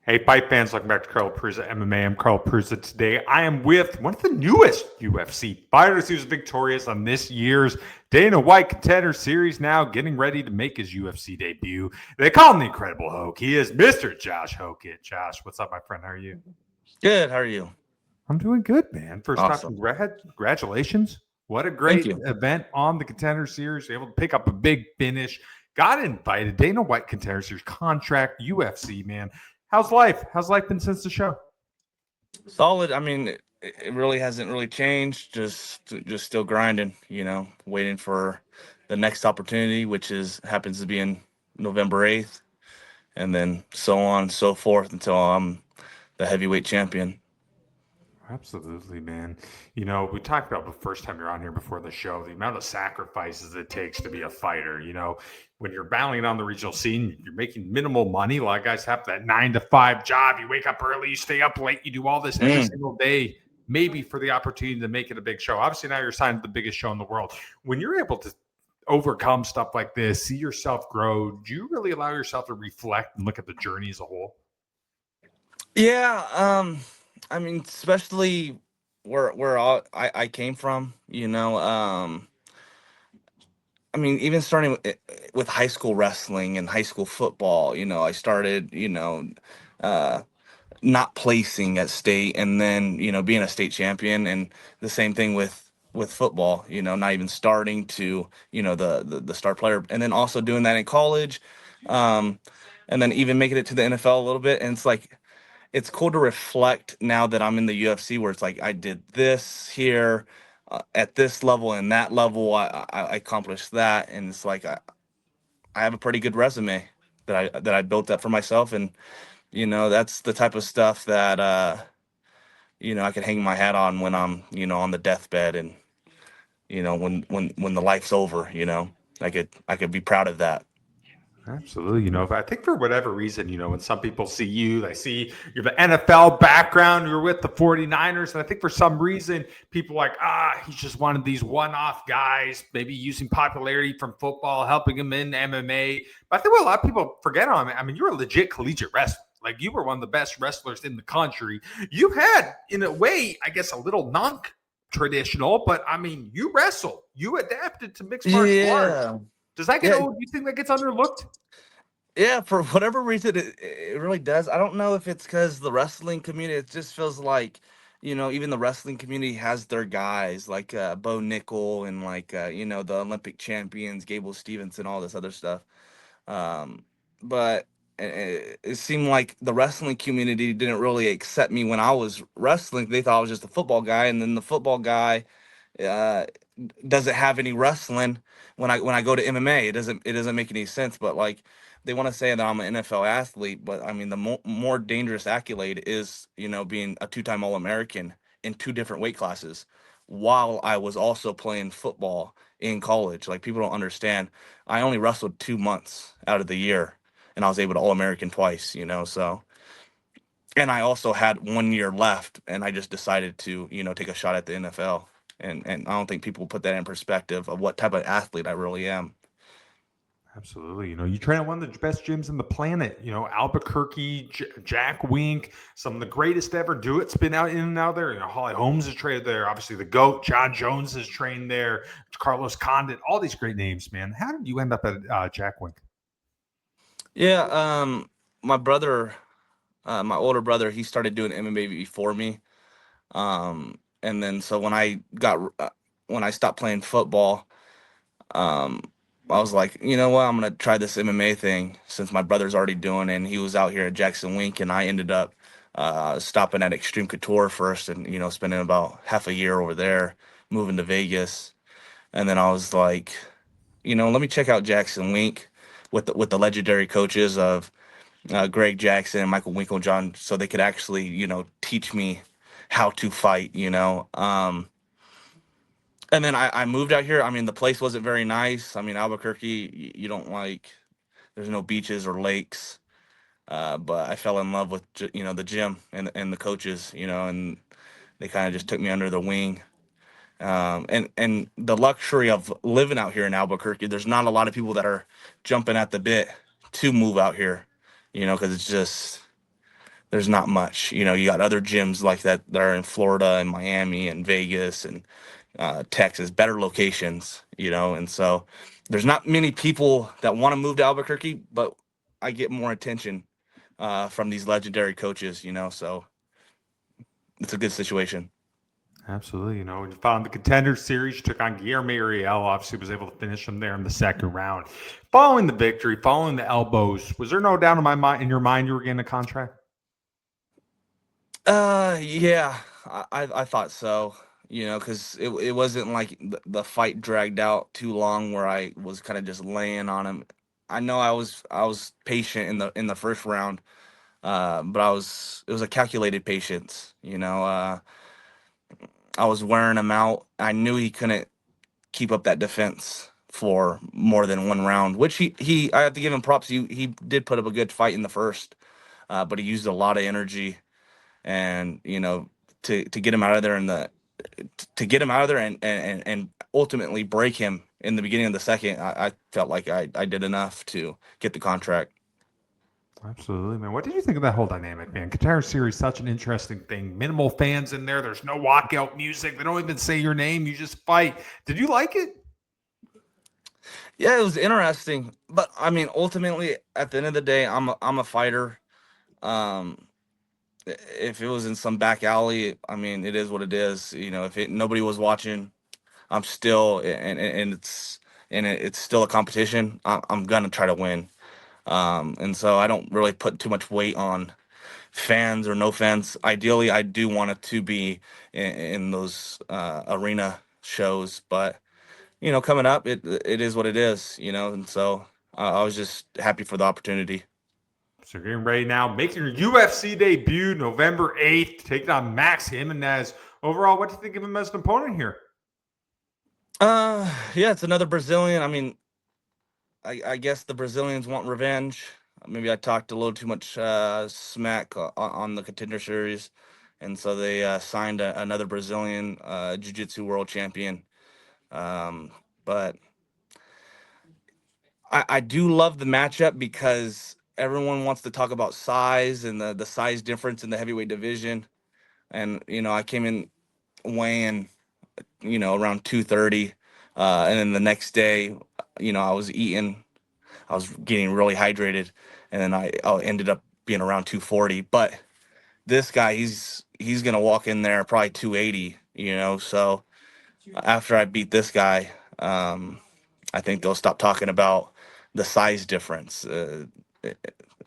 Hey, fight fans, welcome back to Carl Prusa MMA. I'm Carl Prusa. Today, I am with one of the newest UFC fighters who's victorious on this year's Dana White Contender Series, now getting ready to make his UFC debut. They call him the Incredible Hok. He is Mr. Josh Hokit. Josh, what's up, my friend? How are you? Good. How are you? I'm doing good, man. First off, Awesome. congratulations. What a Thank great you. event on the Contender Series. Able to pick up a big finish. Got invited. Dana White Contender Series contract, UFC, man. How's life? How's life been since the show? Solid. I mean, it really hasn't really changed. Just still grinding. Waiting for the next opportunity, which is happens to be in November 8th, and then so on and so forth until I'm the heavyweight champion. Absolutely, man. You know, we talked about the first time you're on here before the show, the amount of sacrifices it takes to be a fighter. You know, when you're battling on the regional scene, you're making minimal money. A lot of guys have that 9 to 5 job. You wake up early, you stay up late, you do all this every Mm. single day, maybe for the opportunity to make it a big show. Obviously, now you're signed to the biggest show in the world. When you're able to overcome stuff like this, see yourself grow, do you really allow yourself to reflect and look at the journey as a whole? Yeah. I mean, especially where I came from. I mean, even starting with high school wrestling and high school football, I started, uh, not placing at state and then, being a state champion. And the same thing with football, not even starting to, the star player. And then also doing that in college. Um, and then even making it to the NFL a little bit. And it's like, it's cool to reflect now that I'm in the UFC where it's like I did this here at this level and that level I accomplished that, and it's like I have a pretty good resume that I built up for myself, and that's the type of stuff that I can hang my hat on when I'm on the deathbed, and when the life's over, I could be proud of that. Absolutely. You know, but I think for whatever reason, you know, when some people see you, they see you have an NFL background, you're with the 49ers. And I think for some reason, people are like, he's just one of these one off guys, maybe using popularity from football, helping him in MMA. But I think what a lot of people forget on, I mean, you're a legit collegiate wrestler. Like you were one of the best wrestlers in the country. You had, in a way, I guess, a little non traditional, but I mean, you wrestled, you adapted to mixed martial arts. Yeah. Does that get Yeah. old? Do you think that gets underlooked? Yeah, for whatever reason, it really does. I don't know if it's because the wrestling community, it just feels like, even the wrestling community has their guys like Bo Nickel and like, the Olympic champions, Gable Stevenson, all this other stuff. Um, but it seemed like the wrestling community didn't really accept me when I was wrestling. They thought I was just a football guy, and then the football guy uh, doesn't have any wrestling when I go to MMA. It doesn't make any sense. But like they want to say that I'm an NFL athlete, but I mean the more dangerous accolade is being a two-time All-American in two different weight classes, while I was also playing football in college. Like people don't understand. I only wrestled 2 months out of the year, and I was able to All-American twice. So. And I also had 1 year left, and I just decided to, take a shot at the NFL. And I don't think people put that in perspective of what type of athlete I really am. Absolutely. You know, you train at one of the best gyms in the planet. You know, Albuquerque, Jack Wink, some of the greatest to ever do it. Spin out in and out there. You know, Holly Holmes has trained there. Obviously, the GOAT, John Jones has trained there. Carlos Condit, all these great names, man. How did you end up at Jack Wink? Yeah, my brother, my older brother, he started doing MMA before me. And then so when I stopped playing football, um, I was like, you know what, I'm gonna try this MMA thing since my brother's already doing it. And he was out here at Jackson Wink, and I ended up stopping at Extreme Couture first, and spending about half a year over there, moving to Vegas, and then I was like, let me check out Jackson Wink with the legendary coaches of Greg Jackson and Michael Winklejohn, so they could actually teach me how to fight. And then I moved out here. I mean, the place wasn't very nice. I mean, Albuquerque, you don't like, there's no beaches or lakes. But I fell in love with the gym and the coaches, and they kind of just took me under the wing. And the luxury of living out here in Albuquerque, there's not a lot of people that are jumping at the bit to move out here, because it's just there's not much. You know, you got other gyms like that are in Florida and Miami and Vegas and Texas, better locations. You know, and so there's not many people that want to move to Albuquerque, but I get more attention from these legendary coaches. You know, so it's a good situation. Absolutely. You found the Contender Series, you took on Guillermo Ariel, obviously was able to finish him there in the second round. Following the victory, following the elbows, was there no doubt in your mind you were getting a contract? Yeah, I thought so. You know, because it wasn't like the fight dragged out too long where I was kind of just laying on him. I know I was patient in the first round, but it was a calculated patience. You know, I was wearing him out. I knew he couldn't keep up that defense for more than one round, which he I have to give him props. He did put up a good fight in the first, but he used a lot of energy and to get him out of there to get him out of there and ultimately break him in the beginning of the second. I felt like I did enough to get the contract. Absolutely, man. What did you think of that whole dynamic, man? Contender Series, such an interesting thing. Minimal fans in there. There's no walkout music. They don't even say your name. You just fight. Did you like it? Yeah, it was interesting, but I mean, ultimately, at the end of the day, I'm a fighter. Um, if it was in some back alley, I mean, it is what it is. You know, if nobody was watching, I'm still and it's still a competition. I'm gonna try to win. And so I don't really put too much weight on fans or no fans. Ideally, I do want it to be in those arena shows, but coming up, it is what it is. And so I was just happy for the opportunity. So you're getting ready now, making your UFC debut November 8th, taking on Max Gimenis. Overall, what do you think of him as an opponent here? Yeah, it's another Brazilian. I mean, I guess the Brazilians want revenge. Maybe I talked a little too much smack on the Contender Series, and so they signed another Brazilian Jiu-Jitsu world champion. But I do love the matchup because everyone wants to talk about size and the size difference in the heavyweight division. And I came in weighing around 230, and then the next day, I was eating. I was getting really hydrated, and then I ended up being around 240. But this guy, he's gonna walk in there probably 280. So after I beat this guy, I think they'll stop talking about the size difference.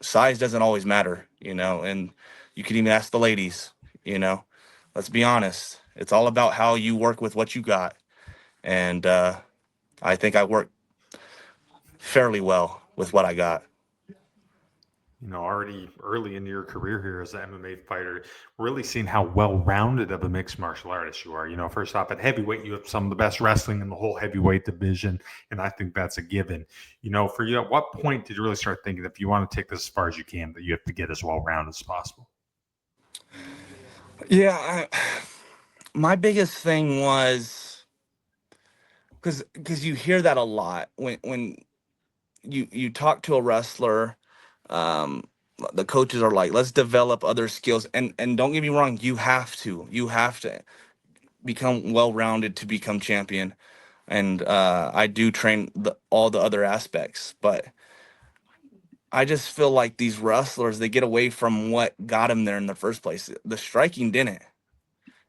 Size doesn't always matter, and you can even ask the ladies. You know, let's be honest. It's all about how you work with what you got, and I think I worked fairly well with what I got. Already early in your career here as an MMA fighter, really seeing how well-rounded of a mixed martial artist you are. First off, at heavyweight, you have some of the best wrestling in the whole heavyweight division, and I think that's a given. For you, at what point did you really start thinking if you want to take this as far as you can, that you have to get as well-rounded as possible? Yeah, my biggest thing was because you hear that a lot when you talk to a wrestler. um the coaches are like, let's develop other skills, and don't get me wrong, you have to become well rounded to become champion. And I do train all the other aspects, but I just feel like these wrestlers, they get away from what got them there in the first place. The striking didn't.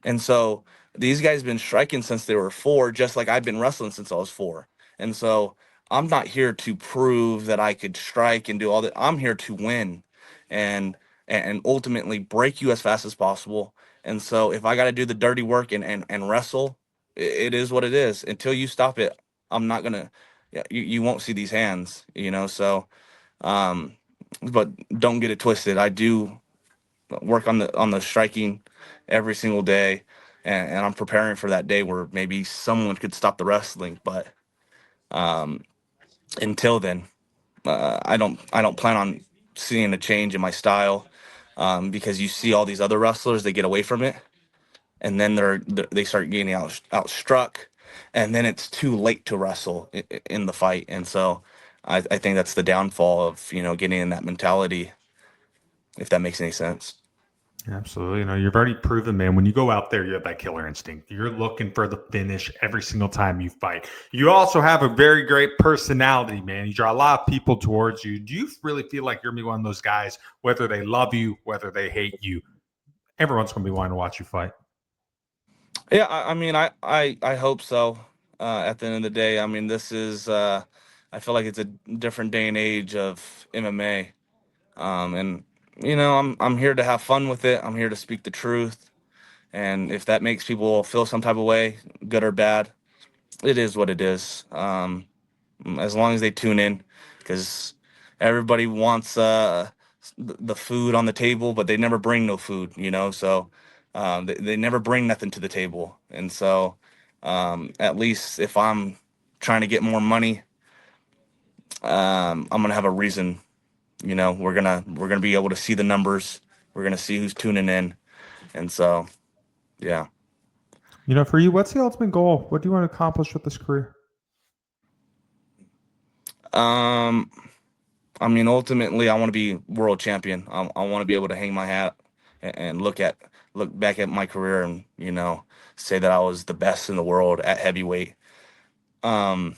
And so these guys been striking since they were four, just like I've been wrestling since I was four. And so I'm not here to prove that I could strike and do all that. I'm here to win and and ultimately break you as fast as possible. And so if I got to do the dirty work and wrestle, it is what it is. Until you stop it, I'm not gonna. Yeah, you won't see these hands. So um, but don't get it twisted. I do work on the striking every single day, and I'm preparing for that day where maybe someone could stop the wrestling. But um, until then, I don't plan on seeing a change in my style, because you see all these other wrestlers, they get away from it, and then they start getting outstruck, and then it's too late to wrestle in the fight. And so I think that's the downfall of getting in that mentality, if that makes any sense. Absolutely. You've already proven, man, when you go out there, you have that killer instinct. You're looking for the finish every single time you fight. You also have a very great personality, man. You draw a lot of people towards you. Do you really feel like you're going to be one of those guys, whether they love you, whether they hate you? Everyone's going to be wanting to watch you fight. Yeah, I mean, I hope so. At the end of the day, I mean, this is I feel like it's a different day and age of MMA. And I'm here to have fun with it. I'm here to speak the truth. And if that makes people feel some type of way, good or bad, it is what it is. As long as they tune in, because everybody wants the food on the table, but they never bring no food, So they never bring nothing to the table, and so at least if I'm trying to get more money, I'm gonna have a reason. We're gonna be able to see the numbers. We're gonna see who's tuning in, and so yeah. For you, what's the ultimate goal? What do you want to accomplish with this career? Um, I mean, ultimately, I want to be world champion. I want to be able to hang my hat and look back at my career and say that I was the best in the world at heavyweight. Um,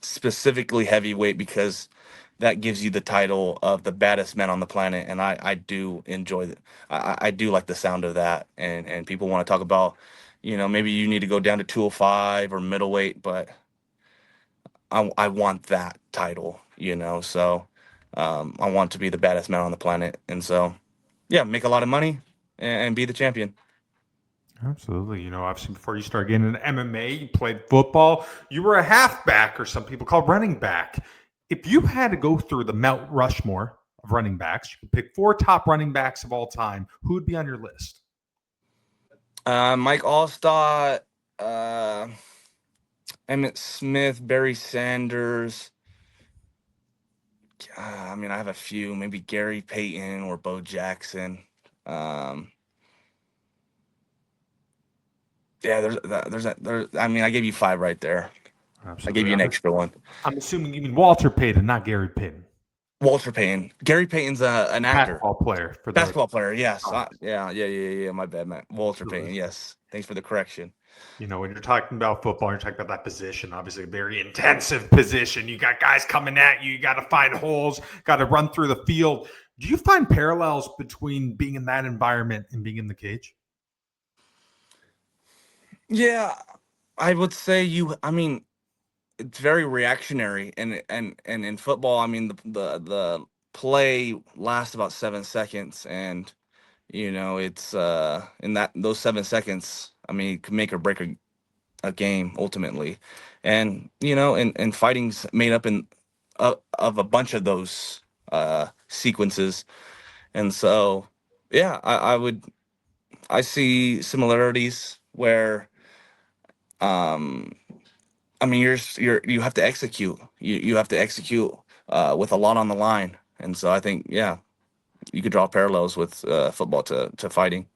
Specifically heavyweight because that gives you the title of the baddest man on the planet, and I do enjoy it. I do like the sound of that, and people want to talk about, maybe you need to go down to 205 or middleweight, but I want that title, so I want to be the baddest man on the planet. And so, yeah, make a lot of money and be the champion. Absolutely. Obviously, before you started getting into MMA, you played football. You were a halfback, or some people call running back. If you had to go through the Mount Rushmore of running backs, you could pick four top running backs of all time. Who would be on your list? Mike Allstott, uh, Emmett Smith, Barry Sanders. I mean, I have a few, maybe Gary Payton or Bo Jackson. Um, yeah, I mean, I gave you five right there. I gave Absolutely. you an extra one. I'm assuming you mean Walter Payton, not Gary Payton. Walter Payton. Gary Payton's an actor. Basketball player for those. Basketball player, yes. Oh, Yeah. My bad, man. Walter Payton, absolutely. yes. Thanks for the correction. When you're talking about football, you're talking about that position, obviously a very intensive position. You got guys coming at you. You got to find holes, got to run through the field. Do you find parallels between being in that environment and being in the cage? Yeah, I would say I mean, it's very reactionary, and in football, I mean, the play lasts about 7 seconds, and it's in those 7 seconds, I mean, it can make or break a game ultimately. And and fighting's made up of a bunch of those sequences. And so yeah, I see similarities where um I mean, you have to execute. You have to execute with a lot on the line. And so I think, yeah, you could draw parallels with football to fighting.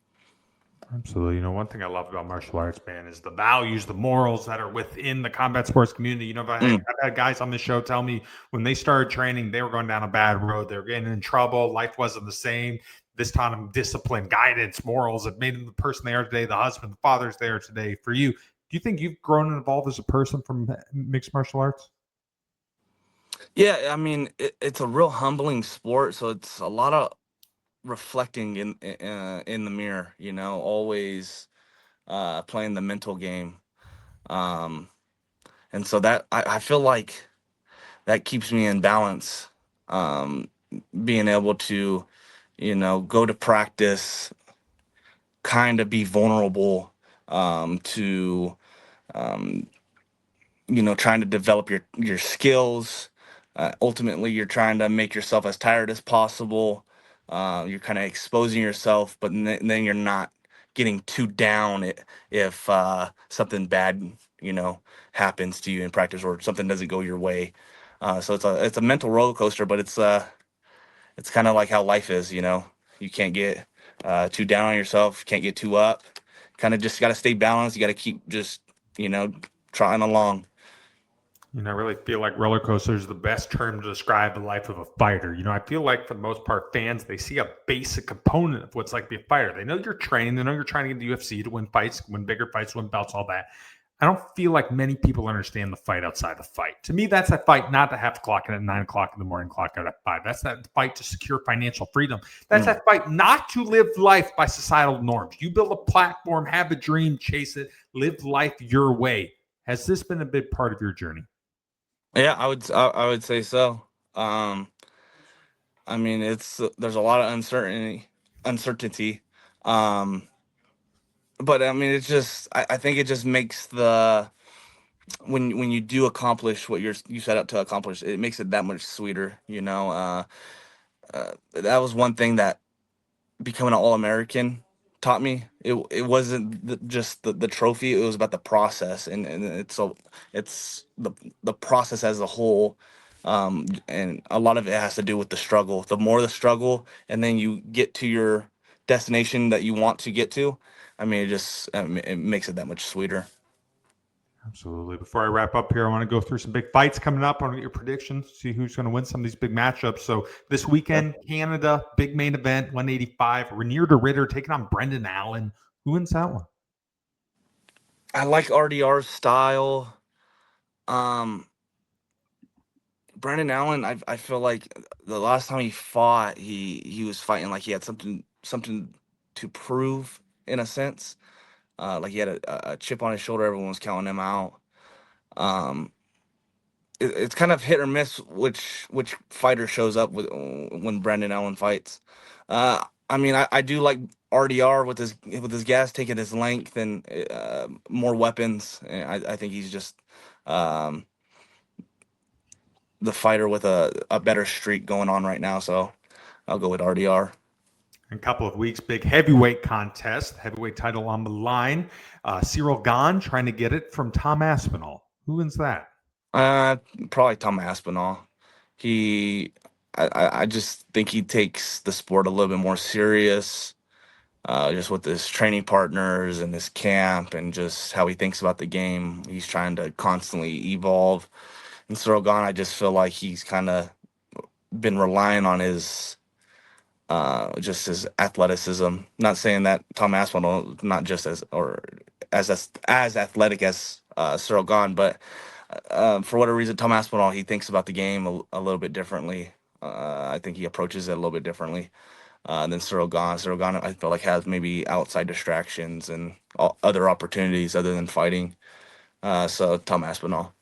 Absolutely. One thing I love about martial arts, man, is the values, the morals that are within the combat sports community. Mm. I've had guys on the show tell me when they started training, they were going down a bad road. They were getting in trouble. Life wasn't the same. This taught them discipline, guidance, morals. It made them the person they are today, the husband, the fathers they are today. For you, do you think you've grown and evolved as a person from mixed martial arts? Yeah, I mean, it's a real humbling sport, so it's a lot of reflecting in the mirror, always playing the mental game. Um, and so that I feel like that keeps me in balance. Um, Being able to, go to practice, kind of be vulnerable to um, trying to develop your skills. Ultimately, you're trying to make yourself as tired as possible. You're kind of exposing yourself, but then you're not getting too down if something bad, happens to you in practice or something doesn't go your way. So it's a mental roller coaster, but it's kind of like how life is. You can't get too down on yourself, can't get too up. Kind of just got to stay balanced. You got to keep just you know trying along. I really feel like roller coaster is the best term to describe the life of a fighter. I feel like for the most part, fans, they see a basic component of what's like to be a fighter. They know you're training. They know you're trying to get the UFC to win fights, win bigger fights, win belts, all that. I don't feel like many people understand the fight outside the fight. To me, that's a fight not to have to clock in at 9 o'clock in the morning, clock out at 5. That's that fight to secure financial freedom. That's Mm. that fight not to live life by societal norms. You build a platform, have a dream, chase it, live life your way. Has this been a big part of your journey? Yeah, I would say so. Um, I mean, it's there's a lot of uncertainty. Um, but I mean, it's just I think it just makes the when you do accomplish what you set out to accomplish, it makes it that much sweeter. That was one thing that becoming an All American taught me. It wasn't just the trophy; it was about the process, and it's the process as a whole. And a lot of it has to do with the struggle. The more the struggle, and then you get to your destination that you want to get to. I mean, it makes it that much sweeter. Absolutely. Before I wrap up here, I want to go through some big fights coming up. I want to get your predictions, see who's going to win some of these big matchups. So this weekend, Canada, big main event, 185. Renier de Ritter taking on Brendan Allen. Who wins that one? I like RDR's style. Um, Brandon Allen, I feel like the last time he fought, he was fighting like he had something to prove in a sense. Like he had a chip on his shoulder. Everyone was counting him out. Um, it's kind of hit or miss which fighter shows up when Brandon Allen fights. I mean, I do like RDR with his gas taking his length and more weapons. And I think he's just um, the fighter with a better streak going on right now. So I'll go with RDR. In a couple of weeks, big heavyweight contest, heavyweight title on the line. Cyril Gahn trying to get it from Tom Aspinall. Who wins that? Uh, Probably Tom Aspinall. He, I just think he takes the sport a little bit more serious. Just with his training partners and his camp and just how he thinks about the game. He's trying to constantly evolve. And Cyril Gahn, I just feel like he's kind of been relying on his just his athleticism. Not saying that Tom Aspinall not just as athletic as Cyril Gahn, but for whatever reason, Tom Aspinall he thinks about the game a little bit differently. I think he approaches it a little bit differently than Cyril Gahn. Cyril Gahn, I feel like has maybe outside distractions and other opportunities other than fighting. So Tom Aspinall.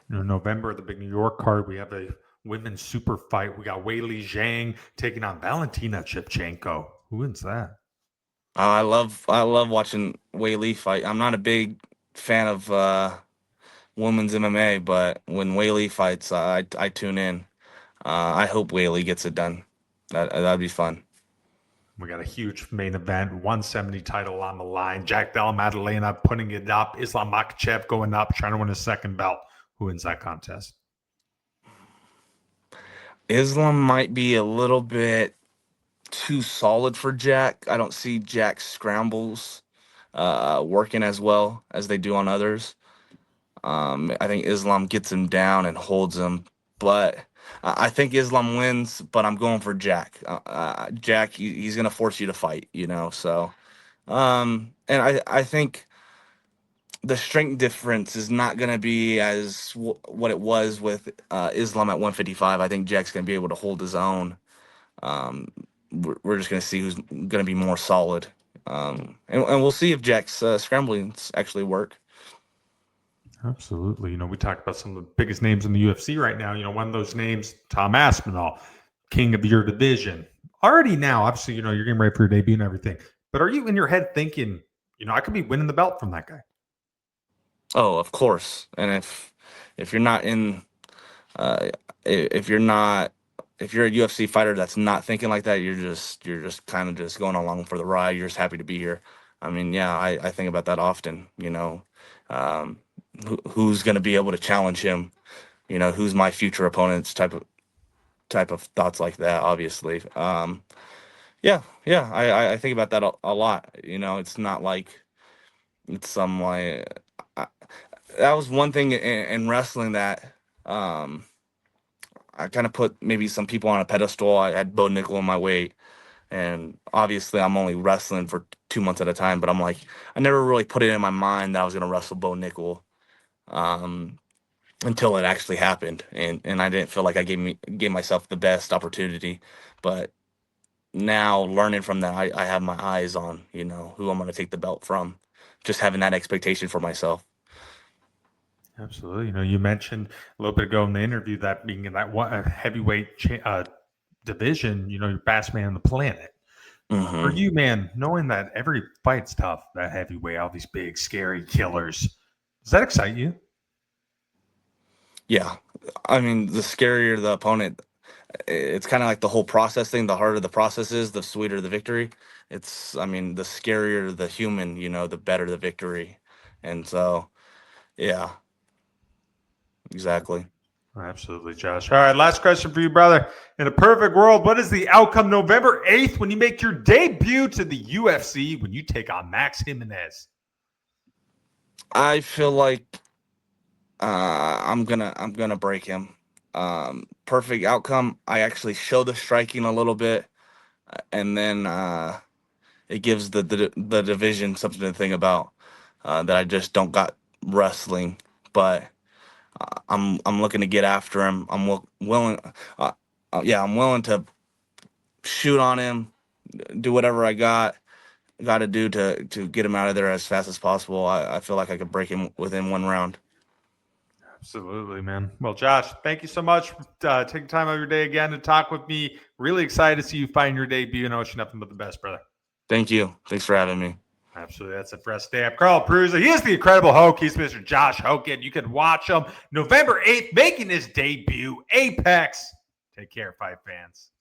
November, the big New York card, we have a women's super fight. We got Weili Zhang taking on Valentina Shevchenko. Who wins that? I love watching Wei Lee fight. I'm not a big fan of women's MMA, but when Wei Lee fights, I tune in. I hope Wei Lee gets it done. That'd be fun. We got a huge main event, 170 title on the line. Jack Della Maddalena putting it up. Islam Makhachev going up, trying to win a second belt. Who wins that contest? Islam might be a little bit too solid for Jack. I don't see Jack's scrambles working as well as they do on others. I think Islam gets him down and holds him, but I think Islam wins. But I'm going for Jack. Jack, he's gonna force you to fight, So, and I think the strength difference is not gonna be as what it was with Islam at 155. I think Jack's gonna be able to hold his own. Um, we're just gonna see who's gonna be more solid, and we'll see if Jack's scramblings actually work. Absolutely. We talked about some of the biggest names in the UFC right now. One of those names, Tom Aspinall, king of your division. Already now, obviously, you're getting ready for your debut and everything. But are you in your head thinking, I could be winning the belt from that guy? Oh, of course. And if you're not in, uh, if you're not, if you're a UFC fighter that's not thinking like that, you're just kind of just going along for the ride. You're just happy to be here. I mean, yeah, I think about that often. Um, who's going to be able to challenge him? Who's my future opponents? Type of thoughts like that. Obviously. Yeah, yeah. I think about that a lot. It's not like it's some like. that was one thing in wrestling that I kind of put maybe some people on a pedestal. I had Bo Nickel in my weight, and obviously I'm only wrestling for 2 months at a time. But I'm like, I never really put it in my mind that I was gonna wrestle Bo Nickel um, until it actually happened, and I didn't feel like I gave myself the best opportunity. But now learning from that, I have my eyes on who I'm gonna take the belt from. Just having that expectation for myself. Absolutely. You mentioned a little bit ago in the interview that being in that heavyweight division, you're best man on the planet. For Hmm. you, man, knowing that every fight's tough, that heavyweight, all these big, scary killers, does that excite you? Yeah, I mean, the scarier the opponent, it's kind of like the whole process thing. The harder the process is, the sweeter the victory. I mean, the scarier the human, the better the victory. And so, yeah, exactly. Absolutely, Josh. All right, last question for you, brother. In a perfect world, what is the outcome November 8th when you make your debut to the UFC when you take on Max Gimenis? I feel like I'm gonna break him. Perfect outcome. I actually show the striking a little bit, and then it gives the division something to think about. That I just don't got wrestling, but I'm looking to get after him. Willing. Yeah, I'm willing to shoot on him, do whatever I got to do to get him out of there as fast as possible. I feel like I could break him within 1 round. Absolutely, man. Well, Josh, thank you so much for taking time out of your day again to talk with me. Really excited to see you find your debut, and I wish you nothing but the best, brother. Thank you. Thanks for having me. Absolutely. That's it for us today. I'm Carl Prusa. He is the Incredible Hok. He's Mr. Josh Hokit. You can watch him November 8th making his debut, Apex. Take care, fight fans.